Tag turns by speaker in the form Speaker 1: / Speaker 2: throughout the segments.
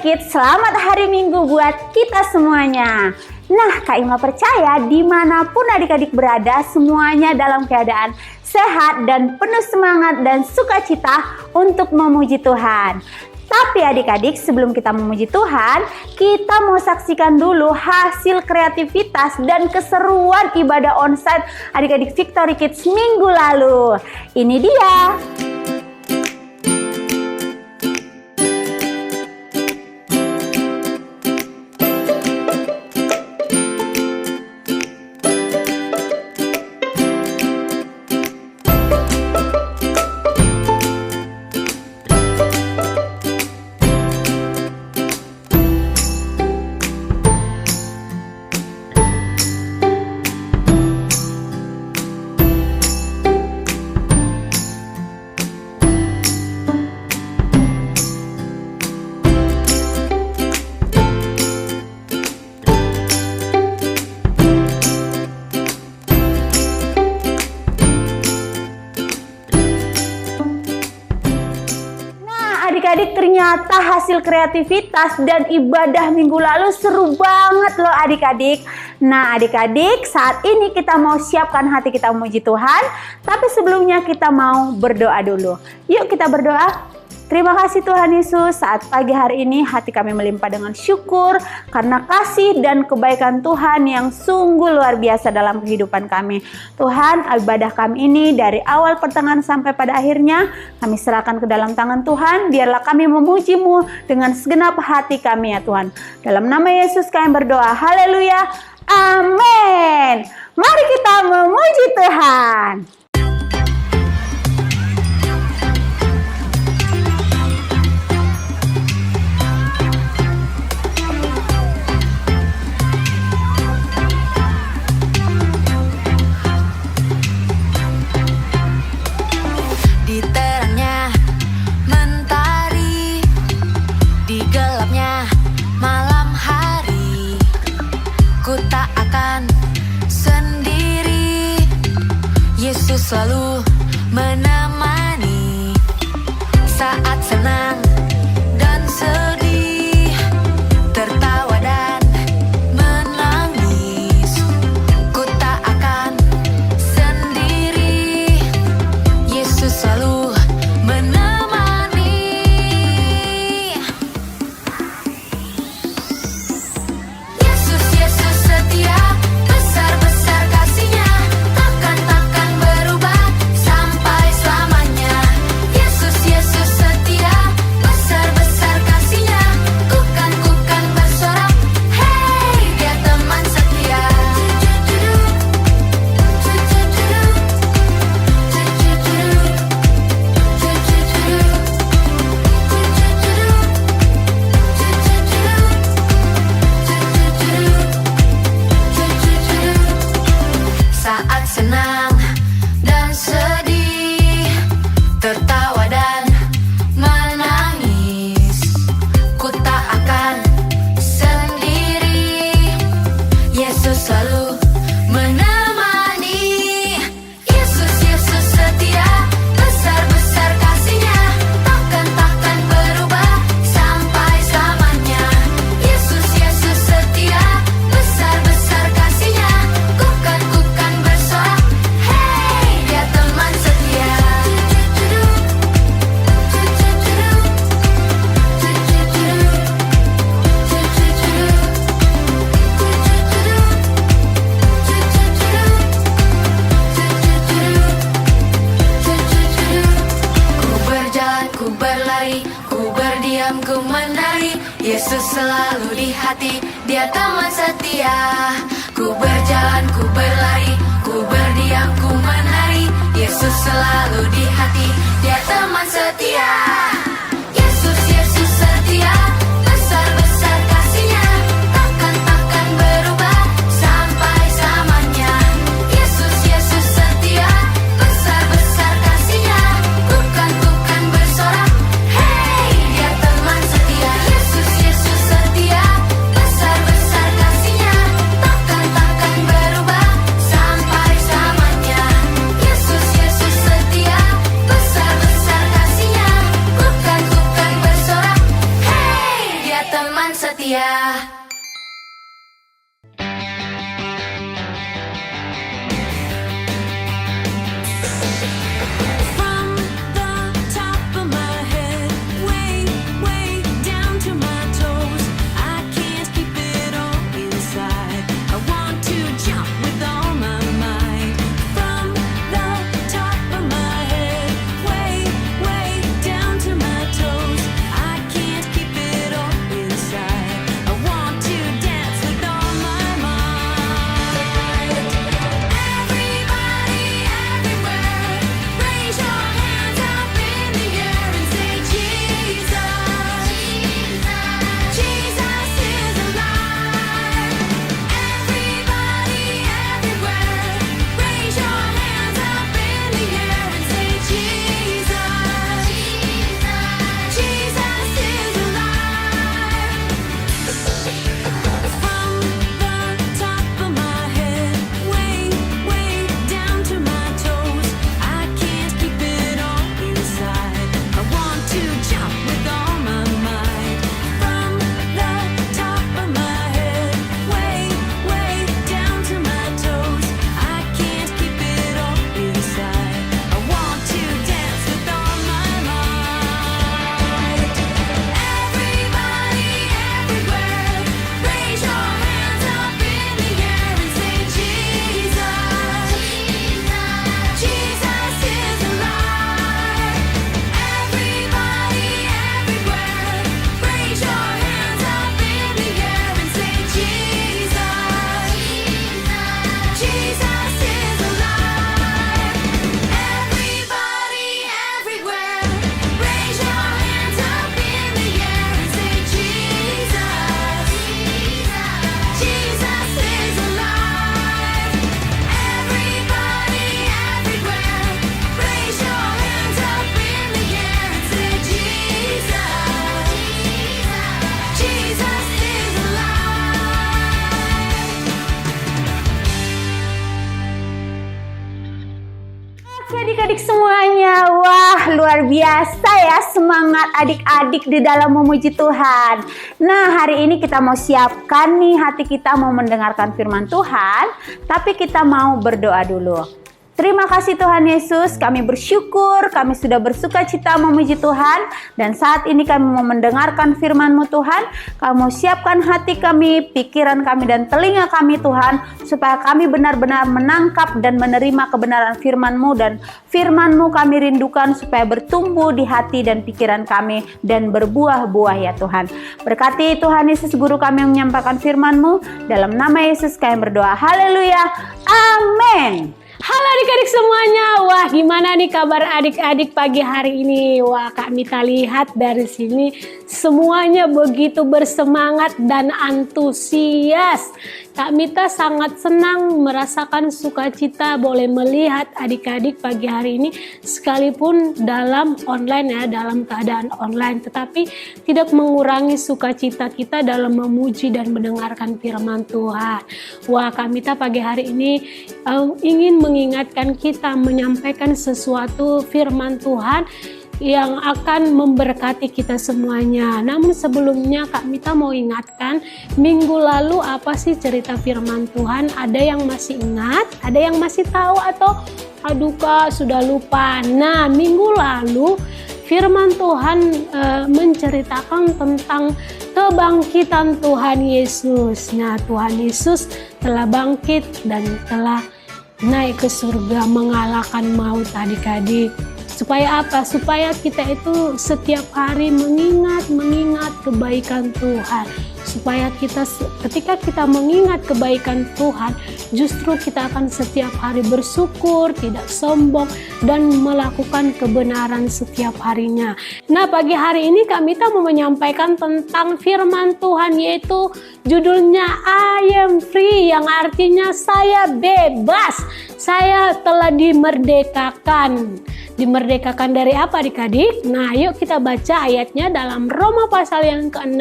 Speaker 1: Kids, selamat hari Minggu buat kita semuanya. Nah, Kak Ima percaya dimanapun adik-adik berada, semuanya dalam keadaan sehat dan penuh semangat dan sukacita untuk memuji Tuhan. Tapi adik-adik, sebelum kita memuji Tuhan, kita mau saksikan dulu hasil kreativitas dan keseruan ibadah onsite adik-adik Victory Kids minggu lalu. Ini dia. Adik-adik, ternyata hasil kreativitas dan ibadah minggu lalu seru banget loh adik-adik. Nah adik-adik, saat ini kita mau siapkan hati kita memuji Tuhan. Tapi sebelumnya kita mau berdoa dulu. Yuk kita berdoa. Terima kasih Tuhan Yesus, saat pagi hari ini hati kami melimpah dengan syukur karena kasih dan kebaikan Tuhan yang sungguh luar biasa dalam kehidupan kami. Tuhan, ibadah kami ini dari awal pertengahan sampai pada akhirnya kami serahkan ke dalam tangan Tuhan. Biarlah kami memuji-Mu dengan segenap hati kami ya Tuhan. Dalam nama Yesus kami berdoa. Haleluya. Amin. Mari kita memuji Tuhan.
Speaker 2: Selalu menemani saat senang dan sedih, tertawa dan menangis. Ku tak akan sendiri, Yesus selalu menemani. Yesus, Yesus setia, besar-besar kasih-Nya, takkan berubah sampai selamanya. Yesus, Yesus setia, besar-besar kasih-Nya, ku kan bersorak, hey, Dia teman setia. Saat senang dan sedih, tertawa dan menangis, ku tak akan sendiri, Yesus selalu menemani. Yesus, Yesus setia, besar-besar kasih-Nya, takkan berubah sampai selamanya. Yesus, Yesus setia, besar-besar kasih-Nya, ku kan bersorak, hey, Dia teman setia. Ku berjalan, ku berlari, ku berdiam, ku menari, Yesus selalu di hati, Dia teman setia. Ku berjalan, ku berlari, ku berdiam, ku menari, Yesus selalu di hati, Dia teman setia. Yesus, Yesus setia, besar-besar kasih-Nya, takkan berubah sampai selamanya. Yesus, Yesus setia, besar-besar kasih-Nya, ku kan bersorak, hey, Dia teman setia. Yesus, Yesus setia, besar-besar kasih-Nya, takkan berubah sampai selamanya. Yesus, Yesus setia, besar-besar kasih-Nya, ku teman setia.
Speaker 1: Adik-adik semuanya, wah luar biasa ya semangat adik-adik di dalam memuji Tuhan. Nah, hari ini kita mau siapkan nih hati kita mau mendengarkan firman Tuhan, tapi kita mau berdoa dulu. Terima kasih Tuhan Yesus, kami bersyukur, kami sudah bersuka cita memuji Tuhan. Dan saat ini kami mau mendengarkan firman-Mu Tuhan. Kamu siapkan hati kami, pikiran kami, dan telinga kami Tuhan. Supaya kami benar-benar menangkap dan menerima kebenaran firman-Mu. Dan firman-Mu kami rindukan supaya bertumbuh di hati dan pikiran kami. Dan berbuah-buah ya Tuhan. Berkati Tuhan Yesus, guru kami yang menyampaikan firman-Mu. Dalam nama Yesus kami berdoa. Haleluya. Amin.
Speaker 3: Halo adik-adik semuanya, wah gimana nih kabar adik-adik pagi hari ini? Wah Kak Mita lihat dari sini semuanya begitu bersemangat dan antusias. Kak Mita sangat senang merasakan sukacita boleh melihat adik-adik pagi hari ini sekalipun dalam online ya, dalam keadaan online, tetapi tidak mengurangi sukacita kita dalam memuji dan mendengarkan firman Tuhan. Wah Kak Mita pagi hari ini ingin mengingatkan kita menyampaikan sesuatu firman Tuhan yang akan memberkati kita semuanya. Namun sebelumnya Kak Mita mau ingatkan, minggu lalu apa sih cerita firman Tuhan? Ada yang masih ingat? Ada yang masih tahu atau aduh Kak sudah lupa? Nah, minggu lalu firman Tuhan menceritakan tentang kebangkitan Tuhan Yesus. Nah, Tuhan Yesus telah bangkit dan telah naik ke surga mengalahkan maut adik-adik. Supaya apa? Supaya kita itu setiap hari mengingat kebaikan Tuhan. Supaya kita ketika kita mengingat kebaikan Tuhan, justru kita akan setiap hari bersyukur, tidak sombong, dan melakukan kebenaran setiap harinya. Nah, pagi hari ini Kak Mita mau menyampaikan tentang firman Tuhan, yaitu judulnya I am free, yang artinya saya bebas, saya telah dimerdekakan. Dimerdekakan dari apa adik-adik? Nah, yuk kita baca ayatnya dalam Roma pasal yang ke-6,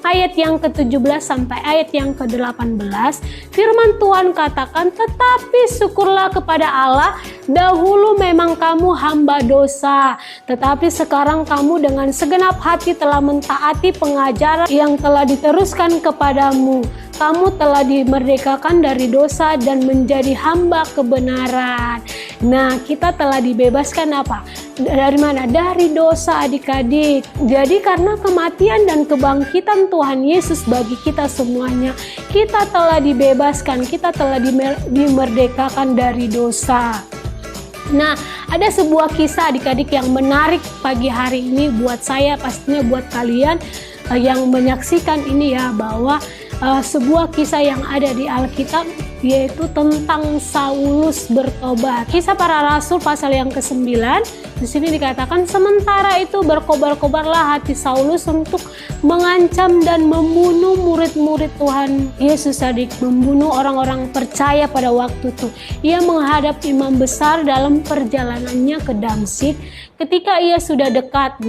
Speaker 3: ayat yang ke-17 sampai ayat yang ke-18. Firman Tuhan katakan, tetapi syukurlah kepada Allah, dahulu memang kamu hamba dosa, tetapi sekarang kamu dengan segenap hati telah mentaati pengajaran yang telah diteruskan kepadamu. Kamu telah dimerdekakan dari dosa dan menjadi hamba kebenaran. Nah, kita telah dibebaskan apa? Dari mana? Dari dosa adik-adik. Jadi karena kematian dan kebangkitan Tuhan Yesus bagi kita semuanya, kita telah dibebaskan, kita telah dimerdekakan dari dosa. Nah, ada sebuah kisah adik-adik yang menarik pagi hari ini buat saya, pastinya buat kalian yang menyaksikan ini ya, bahwa sebuah kisah yang ada di Alkitab, yaitu tentang Saulus bertobat. Kisah para Rasul pasal yang ke-9, di sini dikatakan, sementara itu berkobar-kobarlah hati Saulus untuk mengancam dan membunuh murid-murid Tuhan Yesus adik, membunuh orang-orang percaya pada waktu itu. Ia menghadap imam besar dalam perjalanannya ke Damsyik. Ketika ia sudah dekat,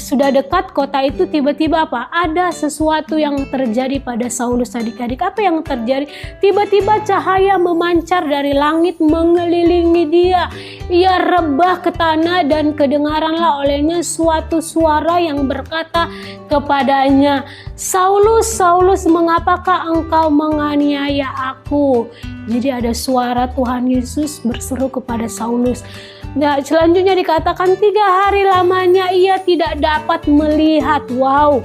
Speaker 3: sudah dekat kota itu, tiba-tiba apa? Ada sesuatu yang terjadi pada Saulus adik-adik. Apa yang terjadi? Tiba-tiba cahaya memancar dari langit mengelilingi dia. Ia rebah ke tanah dan kedengaranlah olehnya suatu suara yang berkata kepadanya, Saulus, Saulus, mengapakah engkau menganiaya aku? Jadi ada suara Tuhan Yesus berseru kepada Saulus. Nah, selanjutnya dikatakan 3 hari lamanya ia tidak dapat melihat. Wow.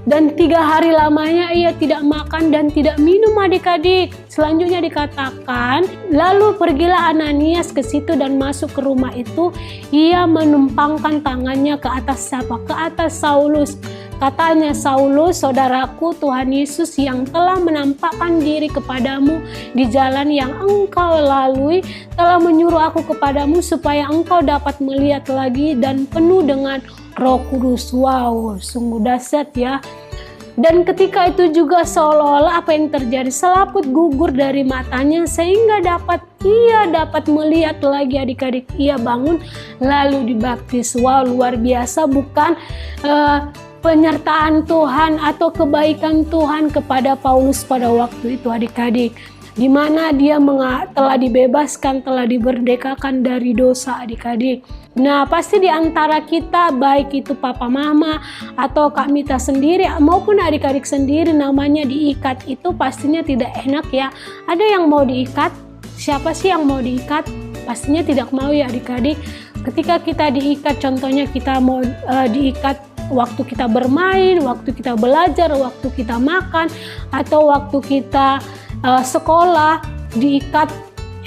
Speaker 3: Dan 3 hari lamanya ia tidak makan dan tidak minum adik-adik. Selanjutnya dikatakan, lalu pergilah Ananias ke situ dan masuk ke rumah itu. Ia menumpangkan tangannya ke atas siapa? Ke atas Saulus. Katanya, Saulus, saudaraku, Tuhan Yesus yang telah menampakkan diri kepadamu di jalan yang engkau lalui, telah menyuruh aku kepadamu supaya engkau dapat melihat lagi dan penuh dengan Roh Kudus. Wow, sungguh dahsyat ya. Dan ketika itu juga seolah-olah apa yang terjadi, selaput gugur dari matanya sehingga ia dapat melihat lagi adik-adik. Ia bangun lalu dibaptis. Wow, luar biasa bukan? Penyertaan Tuhan atau kebaikan Tuhan kepada Paulus pada waktu itu adik-adik, di mana dia telah dibebaskan, telah dimerdekakan dari dosa adik-adik. Nah, pasti di antara kita, baik itu papa mama atau Kak Mita sendiri maupun adik-adik sendiri, namanya diikat itu pastinya tidak enak ya. Ada yang mau diikat? Siapa sih yang mau diikat? Pastinya tidak mau ya adik-adik. Ketika kita diikat, contohnya kita mau diikat waktu kita bermain, waktu kita belajar, waktu kita makan, atau waktu kita sekolah, diikat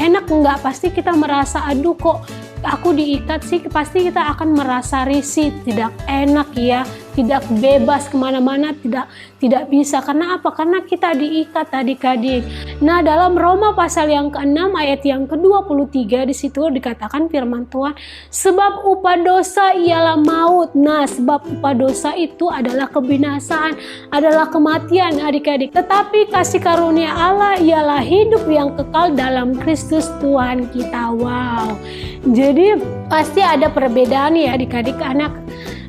Speaker 3: enak enggak? Pasti kita merasa, aduh kok aku diikat sih, pasti kita akan merasa risih, tidak enak ya, tidak bebas kemana-mana, tidak bisa. Karena apa? Karena kita diikat adik-adik. Nah, dalam Roma pasal yang ke-6 ayat yang ke-23 di situ dikatakan firman Tuhan, sebab upah dosa ialah maut. Nah, sebab upah dosa itu adalah kebinasaan, adalah kematian adik-adik. Tetapi kasih karunia Allah ialah hidup yang kekal dalam Kristus Tuhan kita. Wow. Jadi pasti ada perbedaan ya adik-adik anak,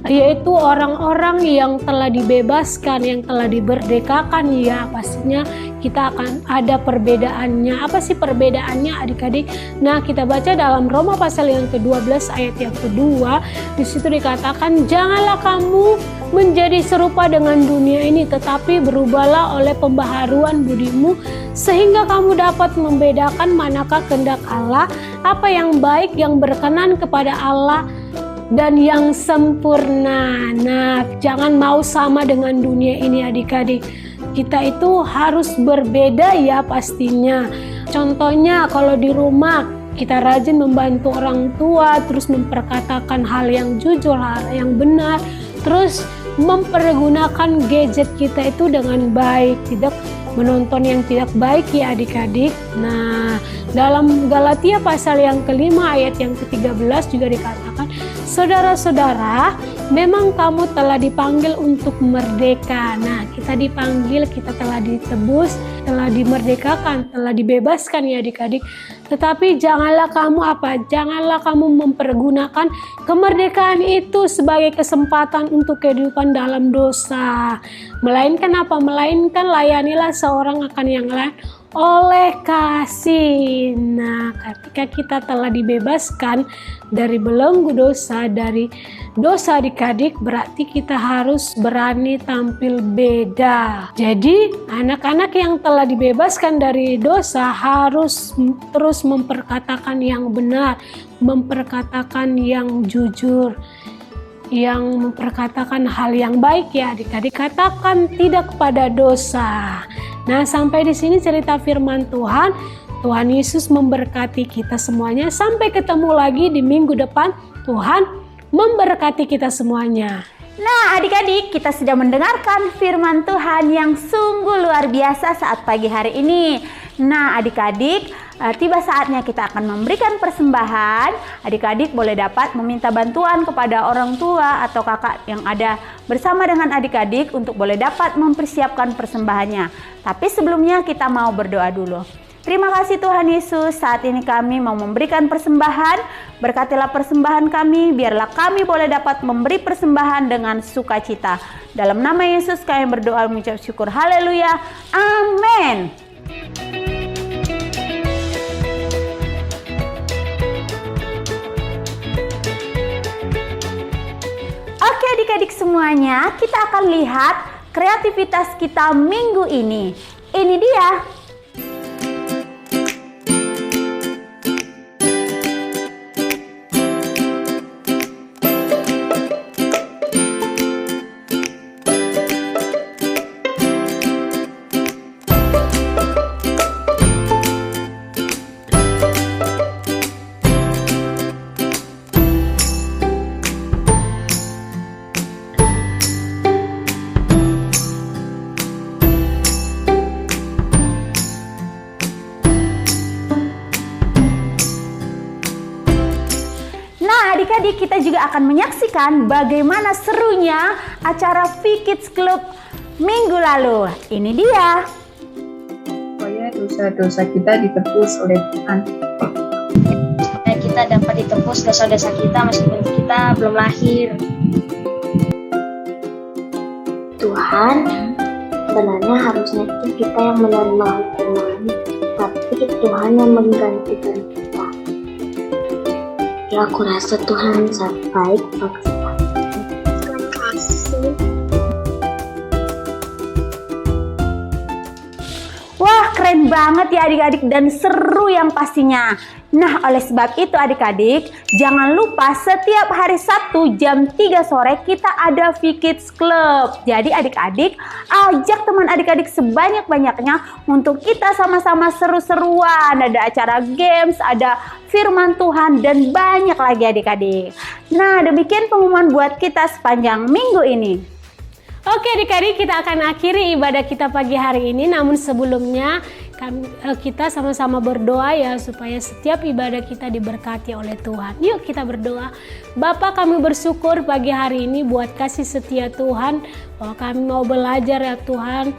Speaker 3: yaitu orang-orang yang telah dibebaskan, yang telah dimerdekakan ya, pastinya kita akan ada perbedaannya. Apa sih perbedaannya adik-adik? Nah, kita baca dalam Roma pasal yang ke-12 ayat yang kedua. Di situ dikatakan, janganlah kamu menjadi serupa dengan dunia ini, tetapi berubahlah oleh pembaharuan budimu, sehingga kamu dapat membedakan manakah kehendak Allah, apa yang baik, yang berkenan kepada Allah, dan yang sempurna. Nah, jangan mau sama dengan dunia ini adik-adik. Kita itu harus berbeda ya pastinya. Contohnya kalau di rumah kita rajin membantu orang tua, terus memperkatakan hal yang jujur, hal yang benar, terus mempergunakan gadget kita itu dengan baik, tidak menonton yang tidak baik ya adik-adik. Nah, dalam Galatia pasal yang ke-5 ayat yang ke-13 juga dikatakan, saudara-saudara, Memang kamu telah dipanggil untuk merdeka. Nah, kita dipanggil, kita telah ditebus, telah dimerdekakan, telah dibebaskan ya adik-adik. Tetapi janganlah kamu Janganlah kamu mempergunakan kemerdekaan itu sebagai kesempatan untuk kehidupan dalam dosa. Melainkan Melainkan layanilah seorang akan yang lain oleh kasih. Nah, ketika kita telah dibebaskan dari belenggu dosa, dari dosa adik-adik, berarti kita harus berani tampil beda. Jadi, anak-anak yang telah dibebaskan dari dosa harus terus memperkatakan yang benar, memperkatakan yang jujur, yang memperkatakan hal yang baik ya adik-adik. Katakan tidak kepada dosa. Nah, sampai di sini cerita firman Tuhan. Tuhan Yesus memberkati kita semuanya. Sampai ketemu lagi di minggu depan. Tuhan memberkati kita semuanya.
Speaker 1: Nah, adik-adik, kita sudah mendengarkan firman Tuhan yang sungguh luar biasa saat pagi hari ini. Nah, adik-adik, tiba saatnya kita akan memberikan persembahan. Adik-adik boleh dapat meminta bantuan kepada orang tua atau kakak yang ada bersama dengan adik-adik untuk boleh dapat mempersiapkan persembahannya. Tapi sebelumnya kita mau berdoa dulu. Terima kasih Tuhan Yesus, saat ini kami mau memberikan persembahan. Berkatilah persembahan kami, biarlah kami boleh dapat memberi persembahan dengan sukacita. Dalam nama Yesus kami berdoa mengucap syukur. Haleluya. Amin. Oke adik-adik semuanya, kita akan lihat kreativitas kita minggu ini. Ini dia. Adik-adik, kita juga akan menyaksikan bagaimana serunya acara V-Kids Club minggu lalu. Ini dia.
Speaker 4: Supaya dosa-dosa kita ditebus oleh Tuhan.
Speaker 5: Supaya kita dapat ditebus dosa-dosa kita meskipun kita belum lahir.
Speaker 6: Tuhan, sebenarnya harusnya itu kita yang menerima hukuman, tapi Tuhan yang menggantikan kita. Ya, aku rasa Tuhan sangat baik bagi kita. Terima kasih.
Speaker 1: Wah, keren banget ya adik-adik dan seru yang pastinya. Nah, oleh sebab itu adik-adik, jangan lupa setiap hari Sabtu jam 3 sore kita ada V-Kids Club. Jadi adik-adik, ajak teman adik-adik sebanyak-banyaknya untuk kita sama-sama seru-seruan. Ada acara games, ada firman Tuhan, dan banyak lagi adik-adik. Nah, demikian pengumuman buat kita sepanjang minggu ini.
Speaker 3: Oke adik-adik, kita akan akhiri ibadah kita pagi hari ini. Namun sebelumnya kita sama-sama berdoa ya supaya setiap ibadah kita diberkati oleh Tuhan. Yuk kita berdoa. Bapa, kami bersyukur pagi hari ini buat kasih setia Tuhan, bahwa kami mau belajar ya Tuhan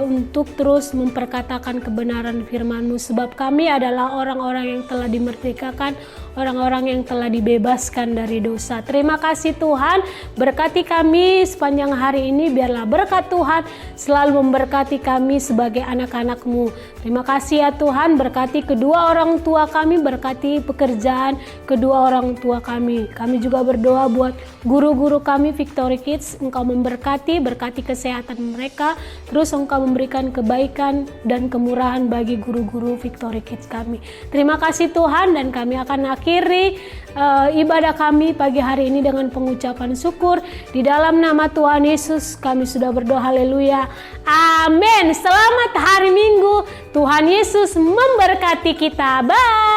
Speaker 3: untuk terus memperkatakan kebenaran firman-Mu, sebab kami adalah orang-orang yang telah dimerdekakan, orang-orang yang telah dibebaskan dari dosa. Terima kasih Tuhan, berkati kami sepanjang hari ini, biarlah berkat Tuhan selalu memberkati kami sebagai anak-anak-Mu. Terima kasih ya Tuhan, berkati kedua orang tua kami, berkati pekerjaan kedua orang tua kami. Kami juga berdoa buat guru-guru kami Victory Kids, Engkau memberkati, berkati kesehatan mereka, terus Engkau memberikan kebaikan dan kemurahan bagi guru-guru Victory Kids kami. Terima kasih Tuhan, dan kami akan akhiri ibadah kami pagi hari ini dengan pengucapan syukur. Di dalam nama Tuhan Yesus kami sudah berdoa, haleluya, amin. Selamat hari Minggu, Tuhan Yesus memberkati kita, bye.